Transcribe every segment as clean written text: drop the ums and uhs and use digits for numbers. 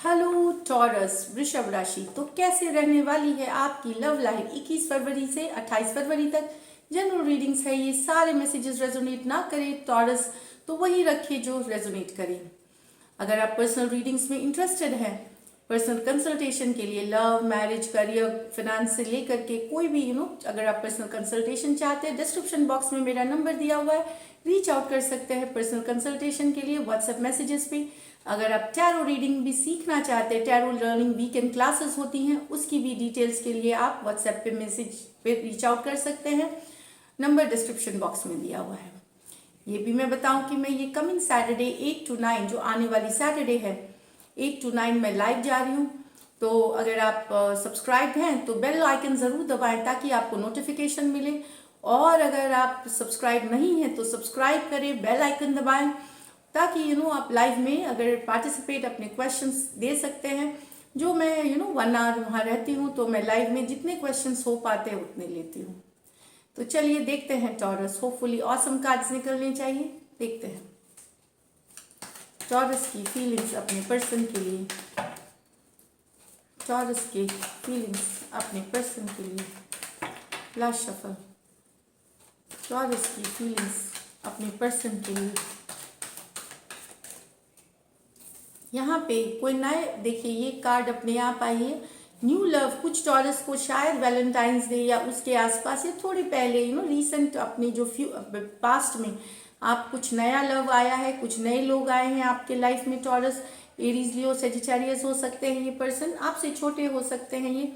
Hello taurus वृषभ राशि। तो कैसे रहने वाली है आपकी लव लाइफ 21 फरवरी से 28 फरवरी तक। जनरल रीडिंग्स है, ये सारे मैसेजेस रेजोनेट ना करें टॉरस तो वही रखे जो रेजोनेट करें। अगर आप पर्सनल रीडिंग्स में इंटरेस्टेड हैं, पर्सनल कंसल्टेशन के लिए लव, मैरिज, करियर, फाइनेंस से लेकर के कोई भी अगर आप पर्सनल कंसल्टेशन चाहते हैं, डिस्क्रिप्शन बॉक्स में मेरा नंबर दिया हुआ है, रीच आउट कर सकते हैं पर्सनल कंसल्टेशन के लिए व्हाट्सएप मैसेजेस पे। अगर आप टैरो रीडिंग भी सीखना चाहते हैं, टैरो लर्निंग वीकेंड क्लासेस होती हैं, उसकी भी डिटेल्स के लिए आप व्हाट्सएप पे मैसेज पे रीच आउट कर सकते हैं। नंबर डिस्क्रिप्शन बॉक्स में दिया हुआ है। ये भी मैं बताऊं कि मैं ये कमिंग सैटरडे 8 to 9 जो आने वाली सैटरडे है 8 to 9 में लाइव जा रही हूँ। तो अगर आप सब्सक्राइब हैं तो बेल आइकन ज़रूर दबाएं ताकि आपको नोटिफिकेशन मिले, और अगर आप सब्सक्राइब नहीं हैं तो सब्सक्राइब करें, बेल आइकन दबाएं ताकि आप लाइव में अगर पार्टिसिपेट अपने क्वेश्चंस दे सकते हैं। जो मैं 1 आवर वहाँ रहती हूँ तो मैं लाइव में जितने क्वेश्चंस हो पाते हैं उतने लेती हूँ। तो चलिए देखते हैं टॉरस, होपफुली ऑसम कार्ड्स निकलने चाहिए। देखते हैं टॉरस की फीलिंग्स अपने पर्सन के लिए, टॉरस की फीलिंग्स अपने पर्सन के लिए। लास्ट शफल, टॉरस की फीलिंग्स अपने पर्सन के लिए। यहाँ पे कोई नए, देखिए ये कार्ड अपने आप आई है, न्यू लव। कुछ टॉरस को शायद वैलेंटाइंस डे या उसके आसपास या थोड़ी पहले रीसेंट अपनी जो पास्ट में आप कुछ नया लव आया है, कुछ नए लोग आए हैं आपके लाइफ में। टॉरस, एरीज, लियो, सेजिटेरियस हो सकते हैं ये पर्सन, आपसे छोटे हो सकते हैं ये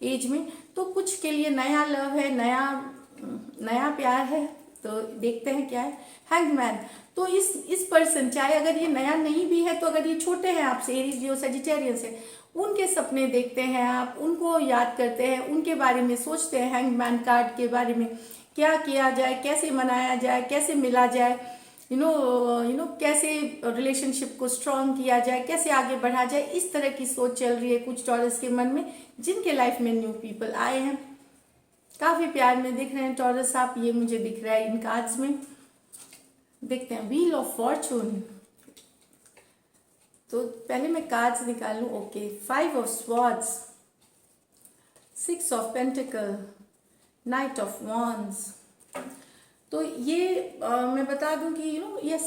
एज में। तो कुछ के लिए नया लव है, नया प्यार है। तो देखते हैं क्या है। हैंगमैन, तो इस पर्सन, चाहे अगर ये नया नहीं भी है तो अगर ये छोटे हैं आपसे, एरीज, लियो, सेजिटेरियस है, उनके सपने देखते हैं आप, उनको याद करते हैं, उनके बारे में सोचते हैं। हैंगमैन कार्ड के बारे में क्या किया जाए, कैसे मनाया जाए, कैसे मिला जाए, कैसे रिलेशनशिप को स्ट्रॉन्ग किया जाए, कैसे आगे बढ़ा जाए, इस तरह की सोच चल रही है कुछ टॉरस के मन में जिनके लाइफ में न्यू पीपल आए हैं। काफी प्यार में दिख रहे हैं टॉरस आप, ये मुझे दिख रहा है इन कार्ड्स में। देखते हैं व्हील ऑफ फॉर्चून। तो पहले मैं कार्ड्स निकालूं। Okay, 5 of swords, 6 of pentacle, night of wands. तो ये मैं बता दूं कि ये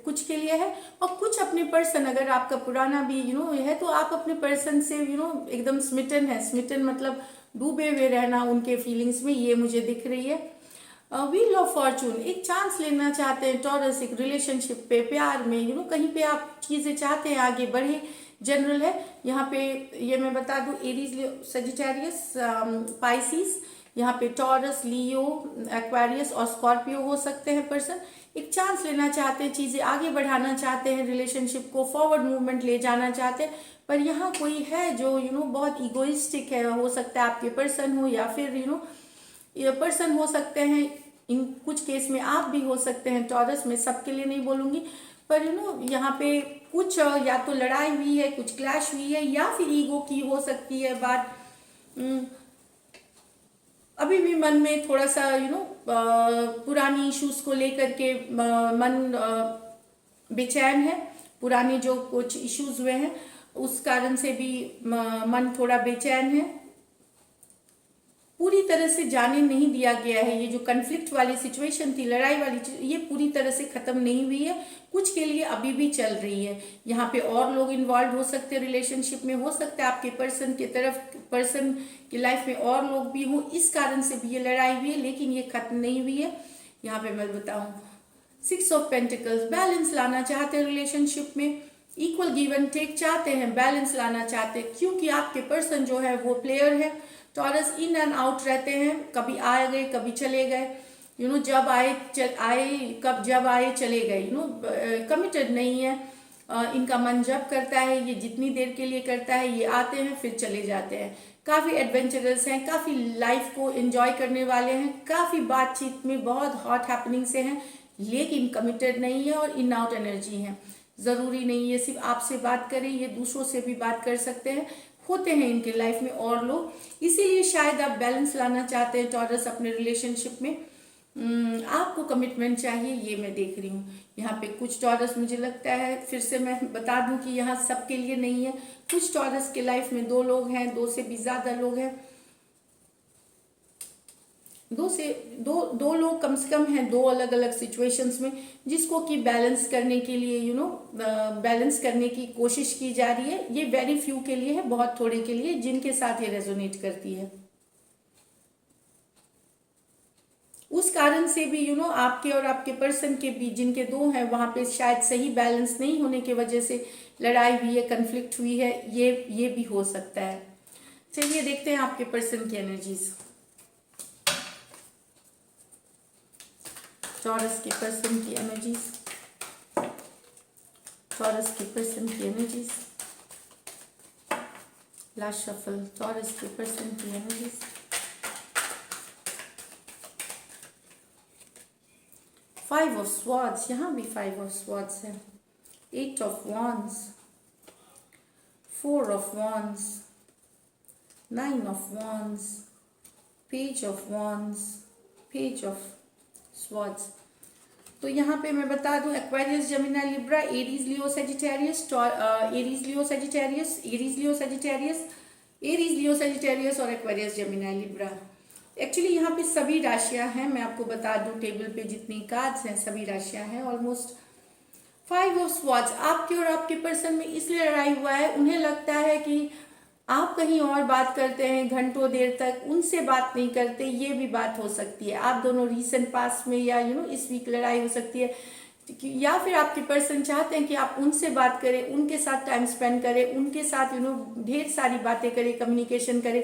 कुछ के लिए है, और कुछ अपने पर्सन, अगर आपका पुराना भी है तो आप अपने पर्सन से एकदम स्मिटन है। स्मिटन मतलब डूबे हुए रहना उनके फीलिंग्स में, ये मुझे दिख रही है। व्हील ऑफ फॉर्चून, एक चांस लेना चाहते हैं टॉरस एक रिलेशनशिप पे, प्यार में, कहीं पे आप चीजें चाहते हैं आगे बढ़े। जनरल है यहाँ पे, ये मैं बता दूं, एरीज, सेजिटेरियस, पाइसिस, यहाँ पे टॉरस, लियो, एक्वेरियस और स्कॉर्पियो हो सकते हैं पर्सन। एक चांस लेना चाहते हैं, चीजें आगे बढ़ाना चाहते हैं, रिलेशनशिप को फॉरवर्ड मूवमेंट ले जाना चाहते हैं। पर यहाँ कोई है जो बहुत इगोइस्टिक है, हो सकता है आपके पर्सन हो या फिर ये पर्सन हो सकते हैं। इन कुछ केस में आप भी हो सकते हैं टॉरस, में सबके लिए नहीं बोलूंगी, पर यहाँ पे कुछ या तो लड़ाई हुई है, कुछ क्लैश हुई है, या फिर ईगो की हो सकती है बात। अभी भी मन में थोड़ा सा पुरानी इश्यूज को लेकर के मन बेचैन है। पुराने जो कुछ इश्यूज हुए हैं उस कारण से भी मन थोड़ा बेचैन है। पूरी तरह से जाने नहीं दिया गया है। ये जो कन्फ्लिक्ट वाली सिचुएशन थी, लड़ाई वाली, ये पूरी तरह से खत्म नहीं हुई है, कुछ के लिए अभी भी चल रही है। यहाँ पे और लोग इन्वॉल्व हो सकते हैं रिलेशनशिप में, हो सकता है आपके पर्सन की तरफ, पर्सन की लाइफ में और लोग भी हों, इस कारण से भी ये लड़ाई हुई है, लेकिन ये खत्म नहीं हुई है। यहाँ पे मैं बताऊं 6 ऑफ पेंटिकल्स, बैलेंस लाना चाहते हैं रिलेशनशिप में, इक्वल गिव एंड टेक चाहते हैं, बैलेंस लाना चाहते हैं, क्योंकि आपके पर्सन जो है वो प्लेयर है। टॉरस इन एंड आउट रहते हैं, कभी आए गए कभी चले गए, जब जब आए चले गए, कमिटेड नहीं है। इनका मन जब करता है, ये जितनी देर के लिए करता है, ये आते हैं फिर चले जाते हैं। काफी एडवेंचरस हैं, काफी लाइफ को एंजॉय करने वाले हैं, काफी बातचीत में बहुत हॉट हैपनिंग से हैं, लेकिन कमिटेड नहीं है और इन आउट एनर्जी है। जरूरी नहीं है सिर्फ आपसे बात करें, ये दूसरों से भी बात कर सकते हैं, होते हैं इनके लाइफ में और लोग, इसीलिए शायद आप बैलेंस लाना चाहते हैं टॉरस अपने रिलेशनशिप में। आपको कमिटमेंट चाहिए, ये मैं देख रही हूँ। यहाँ पे कुछ टॉरस मुझे लगता है, फिर से मैं बता दूं कि यहाँ सबके लिए नहीं है। कुछ टॉरस के लाइफ में 2 लोग हैं, 2 से भी ज़्यादा लोग हैं, 2 लोग कम से कम हैं 2 अलग अलग सिचुएशंस में, जिसको कि बैलेंस करने के लिए बैलेंस करने की कोशिश की जा रही है। ये वेरी फ्यू के लिए है, बहुत थोड़े के लिए, जिनके साथ ये रेजोनेट करती है। उस कारण से भी आपके और आपके पर्सन के बीच, जिनके 2 हैं, वहां पे शायद सही बैलेंस नहीं होने की वजह से लड़ाई हुई है, कन्फ्लिक्ट हुई है, ये भी हो सकता है। चलिए देखते हैं आपके पर्सन की एनर्जीज। टॉरस के पर्सन की एनर्जीज, टॉरस के पर्सन की एनर्जीज, लास्ट शफल, टॉरस के पर्सन की एनर्जीज। 5 ऑफ स्वॉर्ड्स, यहाँ भी 5 ऑफ स्वॉर्ड्स है, 8 of wands, 4 of wands, 9 of wands, page of wands, page of swords. तो यहाँ पे मैं बता दूं, Aquarius, Gemini, Libra, Aries, Leo, Sagittarius, Aries, Leo, Sagittarius, Aries, Leo, Sagittarius, Aries, Leo, Sagittarius और एक्वेरियस, जेमिनी, लिब्रा। एक्चुअली यहाँ पे सभी राशियां हैं, मैं आपको बता दूं, टेबल पे जितनी कार्ड्स हैं सभी राशियां हैं ऑलमोस्ट। 5 ऑफ स्वॉर्ड्स, आपके और आपके पर्सन में इसलिए लड़ाई हुआ है, उन्हें लगता है कि आप कहीं और बात करते हैं घंटों देर तक, उनसे बात नहीं करते, ये भी बात हो सकती है। आप दोनों रिसेंट पास में या इस वीक लड़ाई हो सकती है, या फिर आपके पर्सन चाहते हैं कि आप उनसे बात करें, उनके साथ टाइम स्पेंड करें, उनके साथ ढेर सारी बातें करें, कम्युनिकेशन करें,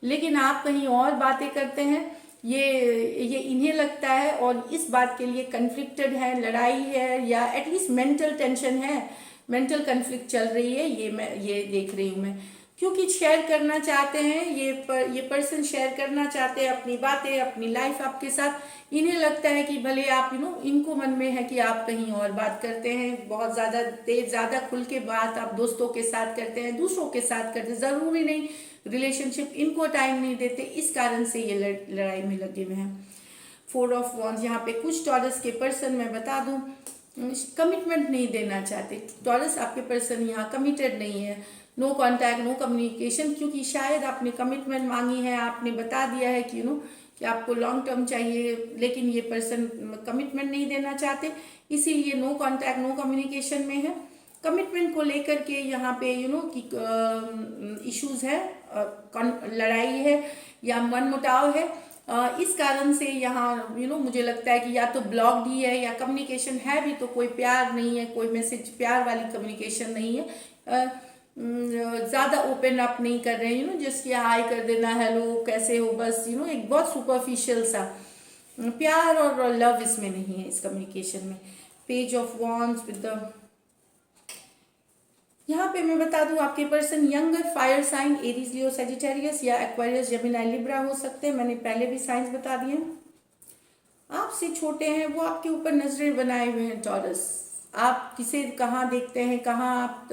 लेकिन आप कहीं और बातें करते हैं। ये इन्हें लगता है और इस बात के लिए कन्फ्लिक्टेड है, लड़ाई है, या एटलीस्ट मेंटल टेंशन है, मेंटल कन्फ्लिक्ट चल रही है। ये देख रही हूँ मैं, क्योंकि शेयर करना चाहते हैं, ये पर्सन शेयर करना चाहते हैं अपनी बातें, अपनी लाइफ आपके साथ। इन्हें लगता है कि भले आप इनको मन में है कि आप कहीं और बात करते हैं, बहुत ज़्यादा तेज, ज़्यादा खुल के बात आप दोस्तों के साथ करते हैं, दूसरों के साथ करते हैं, ज़रूरी नहीं रिलेशनशिप, इनको टाइम नहीं देते, इस कारण से ये लड़ाई में लगे हुए हैं। 4 ऑफ वॉन्ड्स, यहाँ पे कुछ टॉरस के पर्सन, मैं बता दूं, कमिटमेंट नहीं देना चाहते। टॉरस आपके पर्सन यहाँ कमिटेड नहीं है, नो कॉन्टैक्ट, नो कम्युनिकेशन, क्योंकि शायद आपने कमिटमेंट मांगी है, आपने बता दिया है कि कि आपको लॉन्ग टर्म चाहिए, लेकिन ये पर्सन कमिटमेंट नहीं देना चाहते, इसीलिए नो कॉन्टैक्ट, नो कम्युनिकेशन में है। कमिटमेंट को लेकर के यहाँ पे कि इश्यूज है, लड़ाई है या मनमुटाव है। इस कारण से यहाँ मुझे लगता है कि या तो ब्लॉक्ड ही है, या कम्युनिकेशन है भी तो कोई प्यार नहीं है, कोई मैसेज, प्यार वाली कम्युनिकेशन नहीं है। ज़्यादा ओपन अप नहीं कर रहे हैं, जस्ट हाई कर देना, हेलो कैसे हो, बस एक बहुत सुपरफिशियल सा प्यार और लव इसमें नहीं है, इस कम्युनिकेशन में। Page of wands with the, यहाँ पे मैं बता दूं, आपके person younger fire sign, Aries, Leo, Sagittarius या एक्वेरियस, जेमिनी, लिब्रा हो सकते हैं। मैंने पहले भी साइंस बता दिए। आपसे छोटे हैं, वो आपके ऊपर नजरें बनाए हुए हैं टॉरस। आप किसे कहाँ देखते हैं, कहाँ आप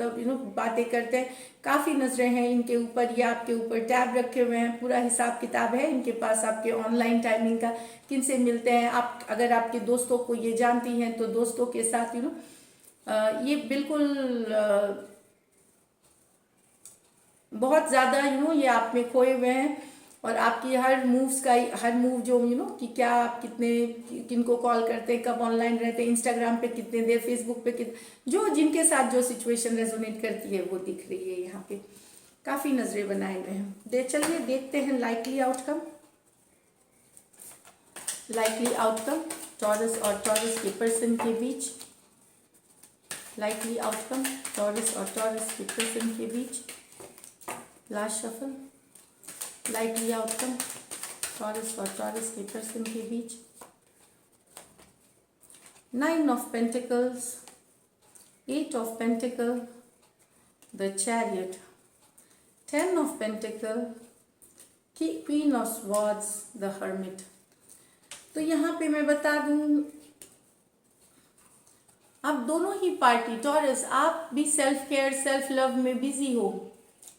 बातें करते हैं, काफ़ी नज़रें हैं इनके ऊपर, या आपके ऊपर टैब रखे हुए हैं, पूरा हिसाब किताब है इनके पास आपके ऑनलाइन टाइमिंग का, किन से मिलते हैं आप। अगर आपके दोस्तों को ये जानती हैं तो दोस्तों के साथ ये बिल्कुल बहुत ज़्यादा ये आप में खोए हुए हैं, और आपकी हर मूव्स का, हर मूव जो कि क्या आप कितने, किनको कॉल करते हैं, कब ऑनलाइन रहते हैं, इंस्टाग्राम पे कितने देर, फेसबुक पे जो जिनके साथ जो सिचुएशन रेजोनेट करती है वो दिख रही है यहाँ पे, काफ़ी नज़रें बनाए हुए हैं। चलिए देखते हैं likely outcome. Likely outcome Taurus और टॉरस के पर्सन के बीच, लाइकली आउटकम टॉरस और टॉरस के पर्सन के बीच, last shuffle. Likely outcome Taurus और टॉरस के पर्सन के बीच, 9 of pentacles, 8 of pentacle, the chariot, 10 of pentacle, queen of swords, the hermit. तो यहाँ पे मैं बता दूं, आप दोनों ही पार्टी, टॉरस आप भी सेल्फ केयर, सेल्फ लव में बिजी हो।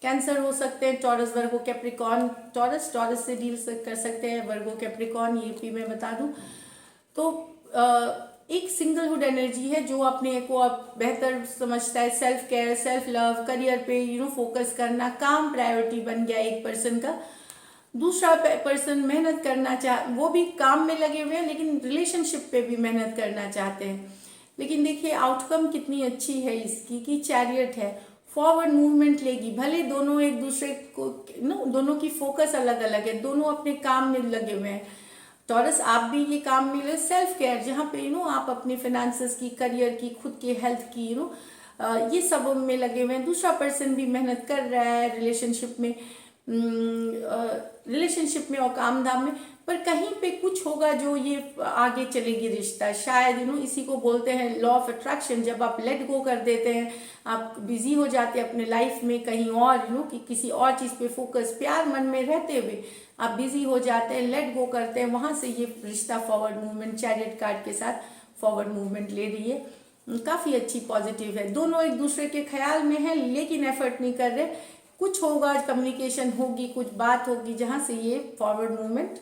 कैंसर हो सकते हैं, टॉरस, वर्गो, कैप्रिकॉर्न। टॉरस से डील कर सकते हैं, वर्गो, कैप्रिकॉर्न, ये भी मैं बता दूं। तो एक सिंगलहुड एनर्जी है जो अपने को अब बेहतर समझता है, self care, self love, career पे फोकस करना, काम प्रायोरिटी बन गया एक पर्सन का। दूसरा पर्सन मेहनत करना वो भी काम में लगे हुए हैं लेकिन रिलेशनशिप पे भी मेहनत करना चाहते हैं। लेकिन देखिए आउटकम कितनी अच्छी है इसकी कि चैरियट है, फॉरवर्ड मूवमेंट लेगी। भले दोनों एक दूसरे को दोनों की फोकस अलग अलग है, दोनों अपने काम में लगे हुए हैं। टॉरस आप भी ये काम में ले, सेल्फ केयर जहाँ पे आप अपने फाइनेंसेस की, करियर की, खुद के हेल्थ की ये सब में लगे हुए हैं। दूसरा पर्सन भी मेहनत कर रहा है रिलेशनशिप में और काम धाम में, पर कहीं पे कुछ होगा जो ये आगे चलेगी रिश्ता शायद इसी को बोलते हैं लॉ ऑफ अट्रैक्शन। जब आप लेट गो कर देते हैं, आप बिजी हो जाते हैं अपने लाइफ में कहीं और कि किसी और चीज पे फोकस, प्यार मन में रहते हुए आप बिजी हो जाते हैं, लेट गो करते हैं, वहां से ये रिश्ता फॉरवर्ड मूवमेंट चैरियट कार्ड के साथ फॉरवर्ड मूवमेंट ले रही है। काफी अच्छी पॉजिटिव है। दोनों एक दूसरे के ख्याल में है लेकिन एफर्ट नहीं कर रहे। कुछ होगा, कम्युनिकेशन होगी, कुछ बात होगी जहां से ये फॉरवर्ड मूवमेंट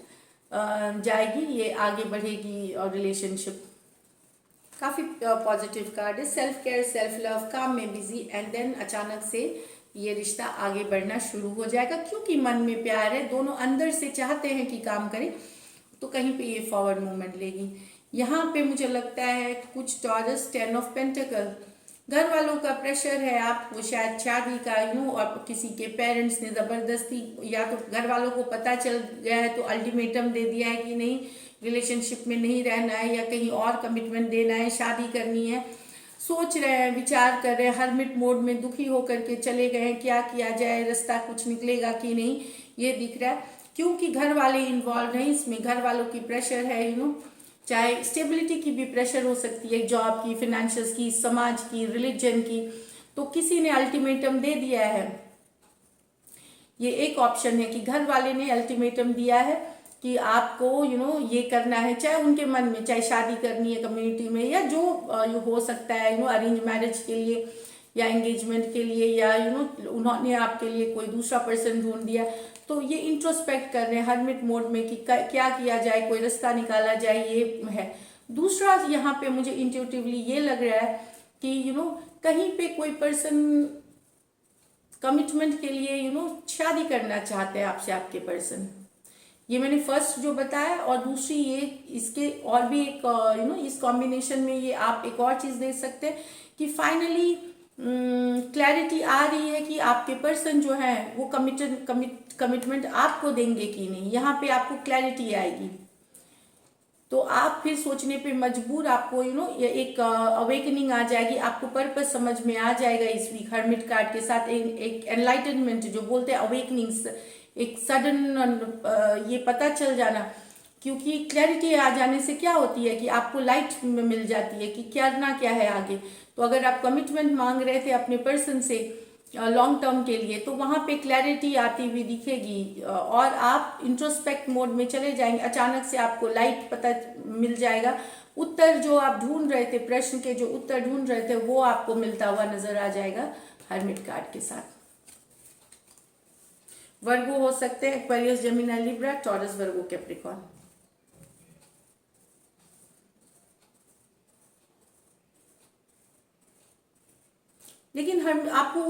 जाएगी, ये आगे बढ़ेगी और रिलेशनशिप। काफी पॉजिटिव कार्ड है। सेल्फ केयर, सेल्फ लव, काम में बिजी एंड देन अचानक से ये रिश्ता आगे बढ़ना शुरू हो जाएगा क्योंकि मन में प्यार है, दोनों अंदर से चाहते हैं कि काम करें, तो कहीं पे ये फॉरवर्ड मूवमेंट लेगी। यहाँ पे मुझे लगता है कुछ टॉरस 10 ऑफ पेंटिकल, घर वालों का प्रेशर है आपको शायद शादी का और किसी के पेरेंट्स ने जबरदस्ती, या तो घर वालों को पता चल गया है तो अल्टीमेटम दे दिया है कि नहीं रिलेशनशिप में नहीं रहना है या कहीं और कमिटमेंट देना है, शादी करनी है, सोच रहे हैं, विचार कर रहे हैं, हरमिट मोड में दुखी होकर के चले गए हैं, क्या किया जाए, रास्ता कुछ निकलेगा कि नहीं ये दिख रहा है क्योंकि घर वाले इन्वॉल्व हैं इसमें, घर वालों की प्रेशर है चाहे स्टेबिलिटी की भी प्रेशर हो सकती है, जॉब की, फाइनेंशियल्स की, समाज की, रिलीजन की, तो किसी ने अल्टीमेटम दे दिया है। ये एक ऑप्शन है कि घर वाले ने अल्टीमेटम दिया है कि आपको ये करना है, चाहे उनके मन में, चाहे शादी करनी है कम्युनिटी में या जो हो सकता है अरेंज मैरिज के लिए या एंगेजमेंट के लिए या उन्होंने आपके लिए कोई दूसरा पर्सन ढूंढ दिया, तो ये इंट्रोस्पेक्ट कर रहे हैं हरमिट मोड में कि क्या किया जाए, कोई रास्ता निकाला जाए, ये है। दूसरा यहाँ पे मुझे इंट्यूटिवली ये लग रहा है कि कहीं पे कोई पर्सन कमिटमेंट के लिए शादी करना चाहते हैं आपसे, आपके पर्सन। ये मैंने फर्स्ट जो बताया, और दूसरी ये इसके और भी एक इस कॉम्बिनेशन में ये आप एक और चीज देख सकते हैं कि फाइनली क्लैरिटी आ रही है कि आपके पर्सन जो है वो कमिटमेंट आपको देंगे कि नहीं। यहाँ पे आपको क्लैरिटी आएगी तो आप फिर सोचने पे मजबूर, आपको एक अवेकनिंग आ जाएगी, आपको पर्पस समझ में आ जाएगा इस वीक हर्मिट कार्ड के साथ। एक एनलाइटनमेंट जो बोलते हैं, अवेकनिंग, एक सडन ये पता चल जाना, क्योंकि क्लैरिटी आ जाने से क्या होती है कि आपको लाइट मिल जाती है कि करना क्या है आगे। तो अगर आप कमिटमेंट मांग रहे थे अपने पर्सन से लॉन्ग टर्म के लिए, तो वहां पे क्लैरिटी आती हुई दिखेगी और आप इंट्रोस्पेक्ट मोड में चले जाएंगे। अचानक से आपको लाइट पता मिल जाएगा, उत्तर जो आप ढूंढ रहे थे, प्रश्न के जो उत्तर ढूंढ रहे थे वो आपको मिलता हुआ नजर आ जाएगा हर्मिट कार्ड के साथ। वर्गो हो सकते हैं, एक्वेरियस, जेमिनी, लिब्रा, टॉरस, वर्गो, कैप्रिकॉर्न। लेकिन हम आपको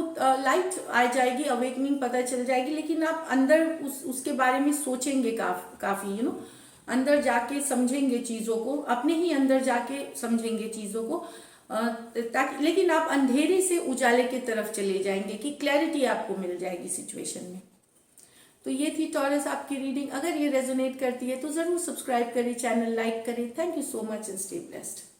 लाइट आ जाएगी, अवेकनिंग पता चल जाएगी, लेकिन आप अंदर उसके बारे में सोचेंगे काफी अंदर जाके समझेंगे चीजों को, अपने ही अंदर जाके समझेंगे चीजों को, ताकि लेकिन आप अंधेरे से उजाले की तरफ चले जाएंगे कि क्लैरिटी आपको मिल जाएगी सिचुएशन में। तो ये थी टॉरस आपकी रीडिंग। अगर ये रेजोनेट करती है तो जरूर सब्सक्राइब करें, चैनल लाइक करें। Thank you so much and stay blessed.